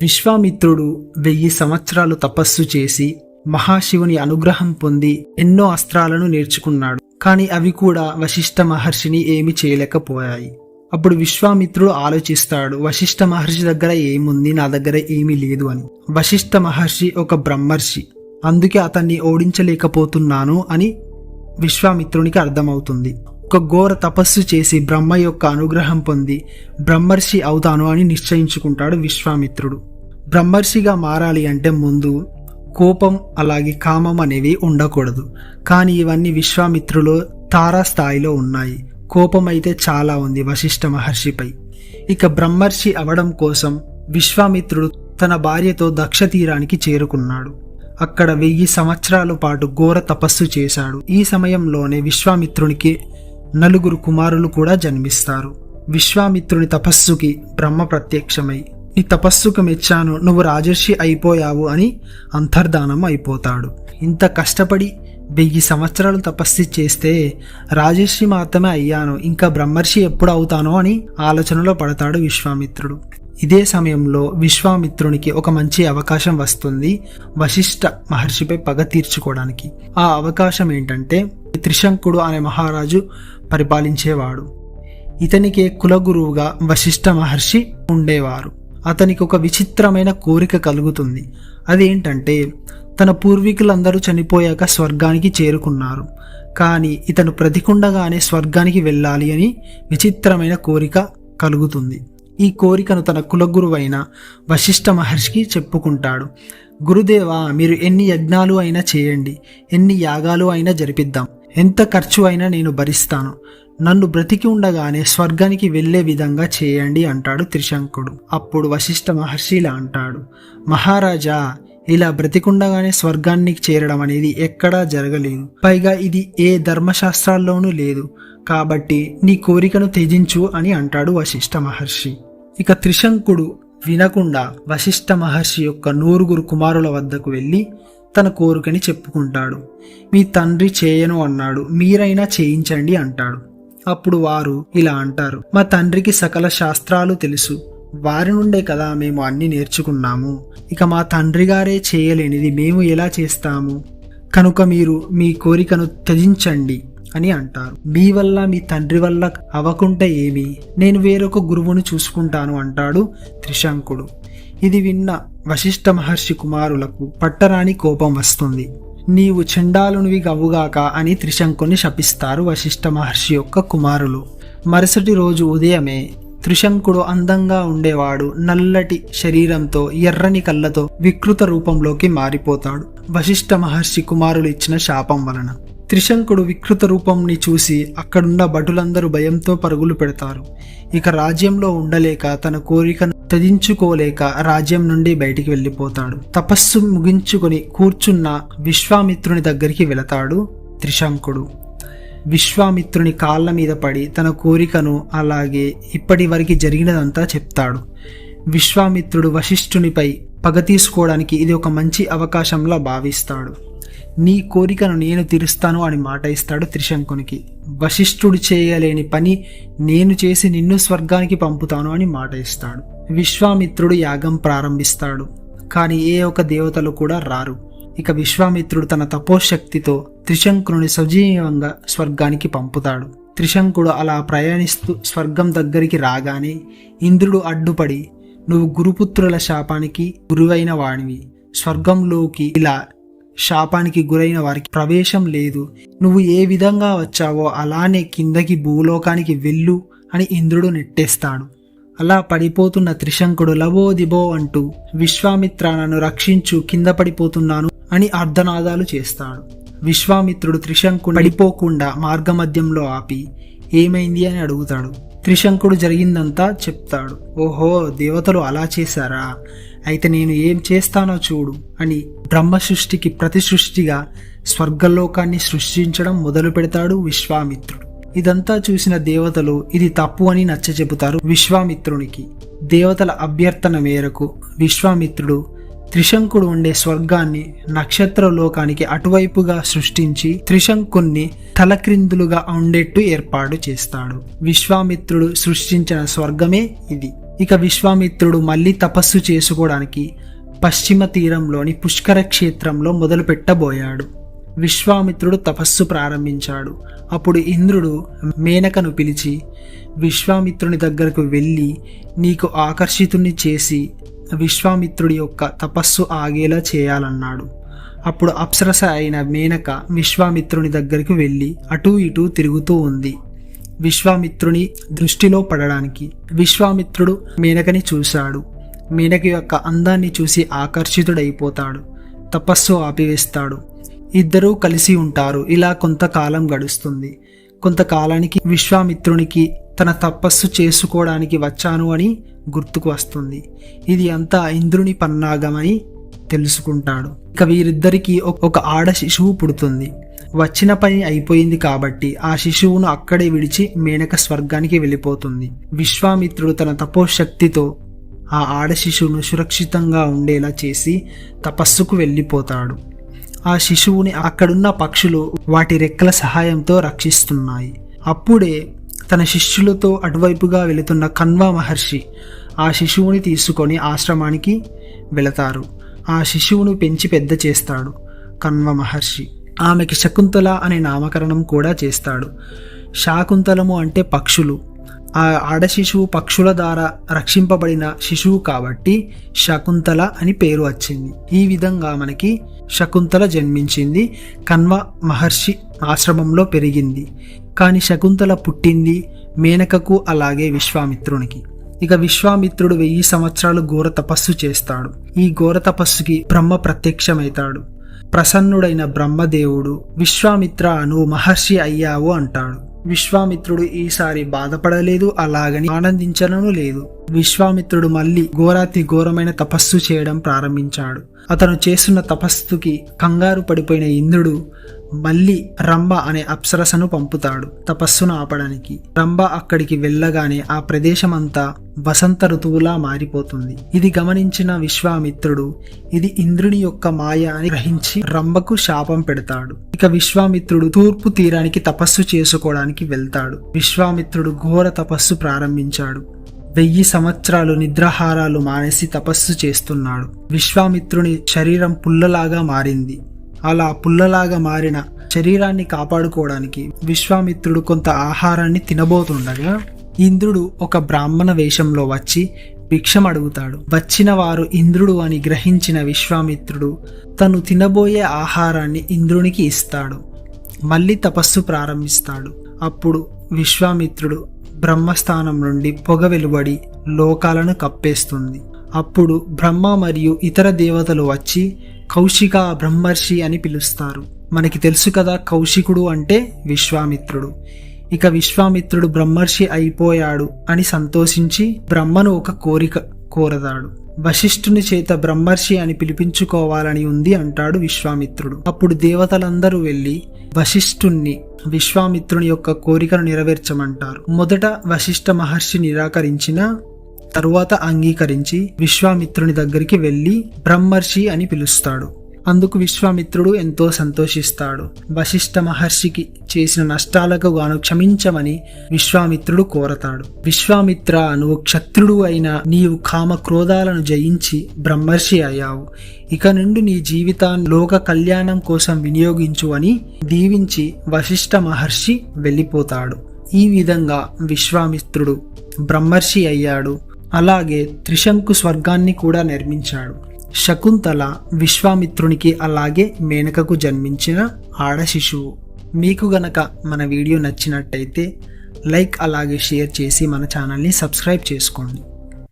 విశ్వామిత్రుడు 1000 సంవత్సరాలు తపస్సు చేసి మహాశివుని అనుగ్రహం పొంది ఎన్నో అస్త్రాలను నేర్చుకున్నాడు. కాని అవి కూడా వశిష్ఠ మహర్షిని ఏమి చేయలేకపోయాయి. అప్పుడు విశ్వామిత్రుడు ఆలోచిస్తాడు, వశిష్ఠ మహర్షి దగ్గర ఏముంది, నా దగ్గర ఏమీ లేదు అని. వశిష్ఠ మహర్షి ఒక బ్రహ్మర్షి, అందుకే అతన్ని ఓడించలేకపోతున్నాను అని విశ్వామిత్రునికి అర్థమవుతుంది. ఒక ఘోర తపస్సు చేసి బ్రహ్మ యొక్క అనుగ్రహం పొంది బ్రహ్మర్షి అవుతాను అని నిశ్చయించుకుంటాడు విశ్వామిత్రుడు. బ్రహ్మర్షిగా మారాలి అంటే ముందు కోపం అలాగే కామం అనేవి ఉండకూడదు. కానీ ఇవన్నీ విశ్వామిత్రులో తారాస్థాయిలో ఉన్నాయి. కోపం అయితే చాలా ఉంది వశిష్ఠ మహర్షిపై. ఇక బ్రహ్మర్షి అవడం కోసం విశ్వామిత్రుడు తన భార్యతో దక్ష తీరానికి చేరుకున్నాడు. అక్కడ 1000 సంవత్సరాల పాటు ఘోర తపస్సు చేశాడు. ఈ సమయంలోనే విశ్వామిత్రునికి 4 కుమారులు కూడా జన్మిస్తారు. విశ్వామిత్రుని తపస్సుకి బ్రహ్మ ప్రత్యక్షమై, నీ తపస్సుకు మెచ్చాను, నువ్వు రాజర్షి అయిపోయావు అని అంతర్ధానం అయిపోతాడు. ఇంత కష్టపడి 1000 సంవత్సరాలు తపస్సు చేస్తే రాజర్షి మాత్రమే అయ్యాను, ఇంకా బ్రహ్మర్షి ఎప్పుడు అవుతానో అని ఆలోచనలో పడతాడు విశ్వామిత్రుడు. ఇదే సమయంలో విశ్వామిత్రునికి ఒక మంచి అవకాశం వస్తుంది వశిష్ఠ మహర్షిపై పగ తీర్చుకోవడానికి. ఆ అవకాశం ఏంటంటే, త్రిశంకుడు అనే మహారాజు పరిపాలించేవాడు. ఇతనికే కులగురువుగా వశిష్ఠ మహర్షి ఉండేవారు. అతనికి ఒక విచిత్రమైన కోరిక కలుగుతుంది. అదేంటంటే, తన పూర్వీకులందరూ చనిపోయాక స్వర్గానికి చేరుకున్నారు, కానీ ఇతను బ్రతికుండగానే స్వర్గానికి వెళ్ళాలి అని విచిత్రమైన కోరిక కలుగుతుంది. ఈ కోరికను తన కులగురువైన వశిష్ఠ మహర్షికి చెప్పుకుంటాడు. గురుదేవా, మీరు ఎన్ని యజ్ఞాలు అయినా చేయండి, ఎన్ని యాగాలు అయినా జరిపిద్దాం, ఎంత ఖర్చు అయినా నేను భరిస్తాను, నన్ను బ్రతికి ఉండగానే స్వర్గానికి వెళ్లే విధంగా చేయండి అంటాడు త్రిశంకుడు. అప్పుడు వశిష్ఠ మహర్షి ఇలా అంటాడు, మహారాజా, ఇలా బ్రతికుండగానే స్వర్గానికి చేరడం అనేది ఎక్కడా జరగలేదు. పైగా ఇది ఏ ధర్మశాస్త్రాల్లోనూ లేదు. కాబట్టి నీ కోరికను త్యజించు అని అంటాడు వశిష్ఠ మహర్షి. ఇక త్రిశంకుడు వినకుండా వశిష్ఠ మహర్షి యొక్క 9 కుమారుల వద్దకు వెళ్ళి తన కోరికని చెప్పుకుంటాడు. మీ తండ్రి చేయను అన్నాడు, మీరైనా చేయించండి అంటాడు. అప్పుడు వారు ఇలా అంటారు, మా తండ్రికి సకల శాస్త్రాలు తెలుసు, వారి నుండే కదా మేము అన్ని నేర్చుకున్నాము. ఇక మా తండ్రి గారే చేయలేనిది మేము ఎలా చేస్తాము? కనుక మీరు మీ కోరికను త్యజించండి అని అంటారు. మీ వల్ల మీ తండ్రి వల్ల అవ్వకుంటే ఏమి, నేను వేరొక గురువును చూసుకుంటాను అంటాడు త్రిశంకుడు. ఇది విన్న వశిష్ఠ మహర్షి కుమారులకు పట్టరాని కోపం వస్తుంది. నీవు చండాలునివి గవ్వుగాక అని త్రిశంకుని శపిస్తారు వశిష్ఠ మహర్షి యొక్క కుమారులు. మరుసటి రోజు ఉదయమే త్రిశంకుడు అందంగా ఉండేవాడు. నల్లటి శరీరంతో ఎర్రని కళ్ళతో వికృత రూపంలోకి మారిపోతాడు వశిష్ఠ మహర్షి కుమారులు ఇచ్చిన శాపం వలన. త్రిశంకుడు వికృత రూపంని చూసి అక్కడున్న భటులందరూ భయంతో పరుగులు పెడతారు. ఇక రాజ్యంలో ఉండలేక తన కోరికను త్యజించుకోలేక రాజ్యం నుండి బయటికి వెళ్ళిపోతాడు. తపస్సు ముగించుకొని కూర్చున్న విశ్వామిత్రుని దగ్గరికి వెళతాడు త్రిశంకుడు. విశ్వామిత్రుని కాళ్ళ మీద పడి తన కోరికను అలాగే ఇప్పటి వరకు జరిగినదంతా చెప్తాడు. విశ్వామిత్రుడు వశిష్ఠునిపై పగ తీసుకోవడానికి ఇది ఒక మంచి అవకాశంలా భావిస్తాడు. నీ కోరికను నేను తీరుస్తాను అని మాట ఇస్తాడు త్రిశంకునికి. వశిష్ఠుడు చేయలేని పని నేను చేసి నిన్ను స్వర్గానికి పంపుతాను అని మాట ఇస్తాడు. విశ్వామిత్రుడు యాగం ప్రారంభిస్తాడు, కానీ ఏ ఒక్క దేవతలు కూడా రారు. ఇక విశ్వామిత్రుడు తన తపోశక్తితో త్రిశంకుని సజీవంగా స్వర్గానికి పంపుతాడు. త్రిశంకుడు అలా ప్రయాణిస్తూ స్వర్గం దగ్గరికి రాగానే ఇంద్రుడు అడ్డుపడి, నువ్వు గురుపుత్రుల శాపానికి గురువైన వాడివి, స్వర్గంలోకి ఇలా శాపానికి గురైన వారికి ప్రవేశం లేదు, నువ్వు ఏ విధంగా వచ్చావో అలానే కిందకి భూలోకానికి వెళ్ళు అని ఇంద్రుడు నెట్టేస్తాడు. అలా పడిపోతున్న త్రిశంకుడు లబో దిబో అంటూ విశ్వామిత్ర, నన్ను రక్షించు, కింద పడిపోతున్నాను అని అర్ధనాదాలు చేస్తాడు. విశ్వామిత్రుడు త్రిశంకుడు పడిపోకుండా మార్గమధ్యంలో ఆపి ఏమైంది అని అడుగుతాడు. త్రిశంకుడు జరిగిందంతా చెప్తాడు. ఓహో, దేవతలు అలా చేశారా, అయితే నేను ఏం చేస్తానో చూడు అని బ్రహ్మ సృష్టికి ప్రతి సృష్టిగా స్వర్గలోకాన్ని సృష్టించడం మొదలు పెడతాడు విశ్వామిత్రుడు. ఇదంతా చూసిన దేవతలు ఇది తప్పు అని నచ్చచెబుతారు విశ్వామిత్రునికి. దేవతల అభ్యర్థన మేరకు విశ్వామిత్రుడు త్రిశంకుడు ఉండే స్వర్గాన్ని నక్షత్ర లోకానికి అటువైపుగా సృష్టించి త్రిశంకుణ్ణి తలక్రిందులుగా ఉండేట్టు ఏర్పాటు చేస్తాడు. విశ్వామిత్రుడు సృష్టించిన స్వర్గమే ఇది. ఇక విశ్వామిత్రుడు మళ్ళీ తపస్సు చేసుకోవడానికి పశ్చిమ తీరంలోని పుష్కర క్షేత్రంలో మొదలు పెట్టబోయాడు. విశ్వామిత్రుడు తపస్సు ప్రారంభించాడు. అప్పుడు ఇంద్రుడు మేనకను పిలిచి విశ్వామిత్రుని దగ్గరకు వెళ్ళి నీకు ఆకర్షితుణ్ణి చేసి విశ్వామిత్రుడి యొక్క తపస్సు ఆగేలా చేయాలన్నాడు. అప్పుడు అప్సరస అయిన మేనక విశ్వామిత్రుని దగ్గరికి వెళ్ళి అటూ ఇటూ తిరుగుతూ ఉంది విశ్వామిత్రుని దృష్టిలో పడడానికి. విశ్వామిత్రుడు మేనకని చూశాడు. మేనక యొక్క అందాన్ని చూసి ఆకర్షితుడైపోతాడు. తపస్సు ఆపివేస్తాడు. ఇద్దరూ కలిసి ఉంటారు. ఇలా కొంతకాలం గడుస్తుంది. కొంతకాలానికి విశ్వామిత్రునికి తన తపస్సు చేసుకోవడానికి వచ్చాను అని గుర్తుకు వస్తుంది. ఇది అంతా ఇంద్రుని పన్నాగమని తెలుసుకుంటాడు. ఇక వీరిద్దరికీ ఒక ఆడ శిశువు పుడుతుంది. వచ్చిన పని అయిపోయింది కాబట్టి ఆ శిశువును అక్కడే విడిచి మేనక స్వర్గానికి వెళ్ళిపోతుంది. విశ్వామిత్రుడు తన తపోశక్తితో ఆ ఆడ శిశువును సురక్షితంగా ఉండేలా చేసి తపస్సుకు వెళ్ళిపోతాడు. ఆ శిశువుని అక్కడున్న పక్షులు వాటి రెక్కల సహాయంతో రక్షిస్తున్నాయి. అప్పుడే తన శిష్యులతో అటువైపుగా వెళుతున్న కణ్వ మహర్షి ఆ శిశువుని తీసుకొని ఆశ్రమానికి వెళతారు. ఆ శిశువును పెంచి పెద్ద చేస్తాడు కణ్వ మహర్షి. ఆమెకి శకుంతల అనే నామకరణం కూడా చేస్తాడు. శాకుంతలము అంటే పక్షులు. ఆ ఆడ శిశువు పక్షుల ద్వారా రక్షింపబడిన శిశువు కాబట్టి శకుంతల అని పేరు వచ్చింది. ఈ విధంగా మనకి శకుంతల జన్మించింది. కణ్వ మహర్షి ఆశ్రమంలో పెరిగింది. కానీ శకుంతల పుట్టింది మేనకకు అలాగే విశ్వామిత్రునికి. ఇక విశ్వామిత్రుడు 1000 సంవత్సరాలు ఘోర తపస్సు చేస్తాడు. ఈ ఘోర తపస్సుకి బ్రహ్మ ప్రత్యక్షమవుతాడు. ప్రసన్నుడైన బ్రహ్మదేవుడు విశ్వామిత్ర నువ్వు మహర్షి అయ్యావు అంటాడు. విశ్వామిత్రుడు ఈసారి బాధపడలేదు, అలాగని ఆనందించను లేదు. విశ్వామిత్రుడు మళ్ళీ ఘోరాతి ఘోరమైన తపస్సు చేయడం ప్రారంభించాడు. అతను చేస్తున్న తపస్సుకి కంగారు పడిపోయిన ఇంద్రుడు మళ్ళీ రంభ అనే అప్సరసను పంపుతాడు తపస్సును ఆపడానికి. రంభ అక్కడికి వెళ్ళగానే ఆ ప్రదేశం అంతా వసంత ఋతువులా మారిపోతుంది. ఇది గమనించిన విశ్వామిత్రుడు ఇది ఇంద్రుని యొక్క మాయ అని గ్రహించి రంభకు శాపం పెడతాడు. ఇక విశ్వామిత్రుడు తూర్పు తీరానికి తపస్సు చేసుకోవడానికి వెళ్తాడు. విశ్వామిత్రుడు ఘోర తపస్సు ప్రారంభించాడు. 1000 సంవత్సరాలు నిద్రాహారాలు మానేసి తపస్సు చేస్తున్నాడు. విశ్వామిత్రుని శరీరం పుల్లలాగా మారింది. అలా పుల్లలాగా మారిన శరీరాన్ని కాపాడుకోవడానికి విశ్వామిత్రుడు కొంత ఆహారాన్ని తినబోతుండగా ఇంద్రుడు ఒక బ్రాహ్మణ వేషంలో వచ్చి భిక్షం అడుగుతాడు. వచ్చిన వారు ఇంద్రుడు అని గ్రహించిన విశ్వామిత్రుడు తను తినబోయే ఆహారాన్ని ఇంద్రునికి ఇస్తాడు. మళ్ళీ తపస్సు ప్రారంభిస్తాడు. అప్పుడు విశ్వామిత్రుడు బ్రహ్మస్థానం నుండి పొగ వెలువడి లోకాలను కప్పేస్తుంది. అప్పుడు బ్రహ్మ మరియు ఇతర దేవతలు వచ్చి కౌశిక బ్రహ్మర్షి అని పిలుస్తారు. మనకి తెలుసు కదా కౌశికుడు అంటే విశ్వామిత్రుడు. ఇక విశ్వామిత్రుడు బ్రహ్మర్షి అయిపోయాడు అని సంతోషించి బ్రహ్మను ఒక కోరిక కోరతాడు. వశిష్ఠుని చేత బ్రహ్మర్షి అని పిలిపించుకోవాలని ఉంది అంటాడు విశ్వామిత్రుడు. అప్పుడు దేవతలందరూ వెళ్ళి వశిష్ఠుణ్ణి విశ్వామిత్రుని యొక్క కోరికను నెరవేర్చమంటారు. మొదట వశిష్ఠ మహర్షి నిరాకరించిన తరువాత అంగీకరించి విశ్వామిత్రుని దగ్గరికి వెళ్ళి బ్రహ్మర్షి అని పిలుస్తాడు. అందుకు విశ్వామిత్రుడు ఎంతో సంతోషిస్తాడు. వశిష్ఠ మహర్షికి చేసిన నష్టాలకు గాను క్షమించమని విశ్వామిత్రుడు కోరతాడు. విశ్వామిత్ర నువ్వు క్షత్రుడు అయిన నీవు కామ క్రోధాలను జయించి బ్రహ్మర్షి అయ్యావు. ఇక నుండి నీ జీవితాన్ని లోక కళ్యాణం కోసం వినియోగించు అని దీవించి వశిష్ఠ మహర్షి వెళ్ళిపోతాడు. ఈ విధంగా విశ్వామిత్రుడు బ్రహ్మర్షి అయ్యాడు. అలాగే త్రిశంకు స్వర్గాన్ని కూడా నిర్మించాడు. శకుంతల విశ్వామిత్రునికి అలాగే మేనకకు జన్మించిన ఆడ శిశువు. మీకు గనక మన వీడియో నచ్చినట్టయితే లైక్ అలాగే షేర్ చేసి మన ఛానల్ని సబ్స్క్రైబ్ చేసుకోండి.